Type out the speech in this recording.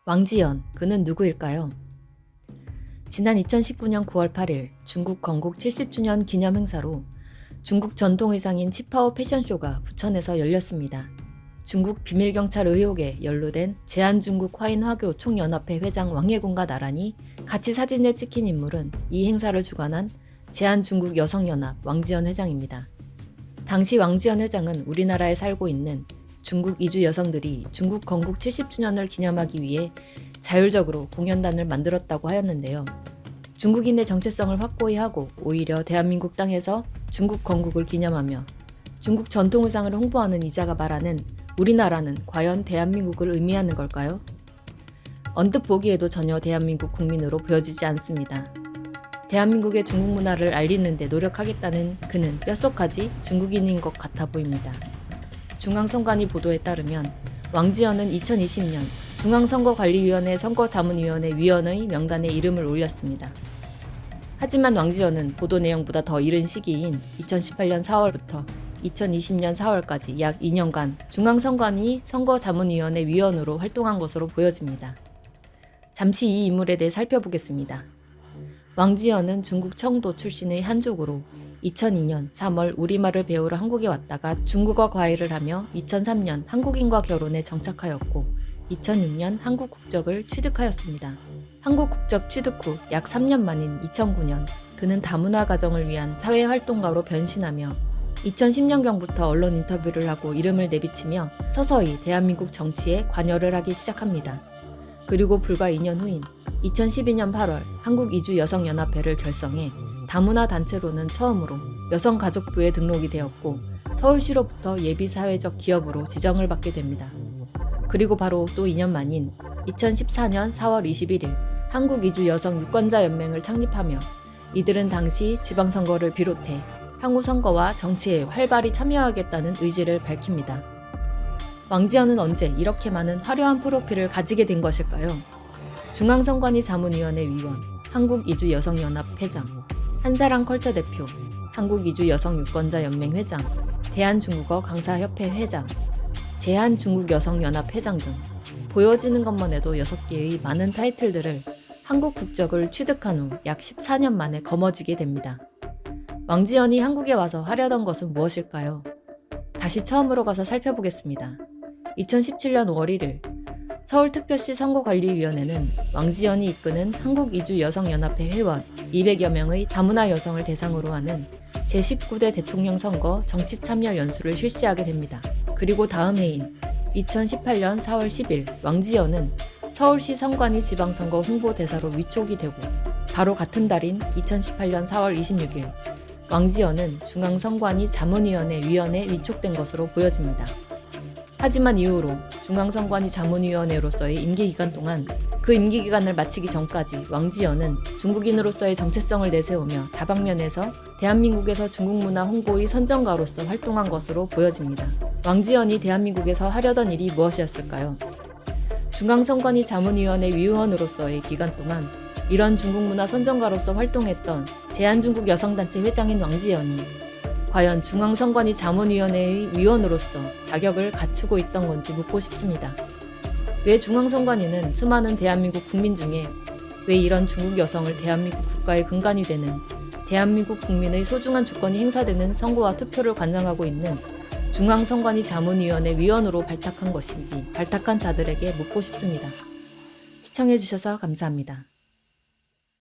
왕지연, 그는 누구일까요? 지난 2019년 9월 8일 중국 건국 70주년 기념 행사로 중국 전통의상인 치파오 패션쇼가 부천에서 열렸습니다. 중국 비밀경찰 의혹에 연루된 제한중국 화인화교 총연합회 회장 왕예군과 나란히 같이 사진에 찍힌 인물은 이 행사를 주관한 제한중국 여성연합 왕지연 회장입니다. 당시 왕지연 회장은 우리나라에 살고 있는 중국 이주 여성들이 중국 건국 70주년을 기념하기 위해 자율적으로 공연단을 만들었다고 하였는데요. 중국인의 정체성을 확고히 하고 오히려 대한민국 땅에서 중국 건국을 기념하며 중국 전통의상을 홍보하는 이자가 말하는 우리나라는 과연 대한민국을 의미하는 걸까요? 언뜻 보기에도 전혀 대한민국 국민으로 보여지지 않습니다. 대한민국의 중국 문화를 알리는 데 노력하겠다는 그는 뼛속까지 중국인인 것 같아 보입니다. 중앙선관위 보도에 따르면 왕지연은 2020년 중앙선거관리위원회 선거자문위원회 위원의 명단에 이름을 올렸습니다. 하지만 왕지연은 보도 내용보다 더 이른 시기인 2018년 4월부터 2020년 4월까지 약 2년간 중앙선관위 선거자문위원회 위원으로 활동한 것으로 보여집니다. 잠시 이 인물에 대해 살펴보겠습니다. 왕지연은 중국 청도 출신의 한족으로 2002년 3월 우리말을 배우러 한국에 왔다가 중국어 과외를 하며 2003년 한국인과 결혼에 정착하였고 2006년 한국 국적을 취득하였습니다. 한국 국적 취득 후 약 3년 만인 2009년 그는 다문화 가정을 위한 사회활동가로 변신하며 2010년경부터 언론 인터뷰를 하고 이름을 내비치며 서서히 대한민국 정치에 관여를 하기 시작합니다. 그리고 불과 2년 후인 2012년 8월 한국이주여성연합회를 결성해 다문화 단체로는 처음으로 여성가족부에 등록이 되었고 서울시로부터 예비사회적 기업으로 지정을 받게 됩니다. 그리고 바로 또 2년 만인 2014년 4월 21일 한국이주여성유권자연맹을 창립하며 이들은 당시 지방선거를 비롯해 향후 선거와 정치에 활발히 참여하겠다는 의지를 밝힙니다. 왕지연은 언제 이렇게 많은 화려한 프로필을 가지게 된 것일까요? 중앙선관위 자문위원회 위원, 한국이주여성연합 회장, 한사랑 컬처 대표, 한국이주여성유권자연맹 회장, 대한중국어 강사협회 회장, 제한중국여성연합 회장 등 보여지는 것만 해도 6개의 많은 타이틀들을 한국 국적을 취득한 후 약 14년 만에 거머쥐게 됩니다. 왕지연이 한국에 와서 하려던 것은 무엇일까요? 다시 처음으로 가서 살펴보겠습니다. 2017년 5월 1일 서울특별시 선거관리위원회는 왕지연이 이끄는 한국이주여성연합회 회원 200여 명의 다문화 여성을 대상으로 하는 제19대 대통령 선거 정치참여 연수를 실시하게 됩니다. 그리고 다음 해인 2018년 4월 10일 왕지연은 서울시 선관위 지방선거 홍보대사로 위촉이 되고 바로 같은 달인 2018년 4월 26일 왕지연은 중앙선관위 자문위원회 위원에 위촉된 것으로 보여집니다. 하지만 이후로 중앙선관위 자문위원회로서의 임기기간 동안 그 임기기간을 마치기 전까지 왕지연은 중국인으로서의 정체성을 내세우며 다방면에서 대한민국에서 중국 문화 홍보의 선전가로서 활동한 것으로 보여집니다. 왕지연이 대한민국에서 하려던 일이 무엇이었을까요? 중앙선관위 자문위원회 위원으로서의 기간 동안 이런 중국 문화 선전가로서 활동했던 제한중국 여성단체 회장인 왕지연이 과연 중앙선관위 자문위원회의 위원으로서 자격을 갖추고 있던 건지 묻고 싶습니다. 왜 중앙선관위는 수많은 대한민국 국민 중에 왜 이런 중국 여성을 대한민국 국가의 근간이 되는 대한민국 국민의 소중한 주권이 행사되는 선거와 투표를 관장하고 있는 중앙선관위 자문위원회 위원으로 발탁한 것인지 발탁한 자들에게 묻고 싶습니다. 시청해주셔서 감사합니다.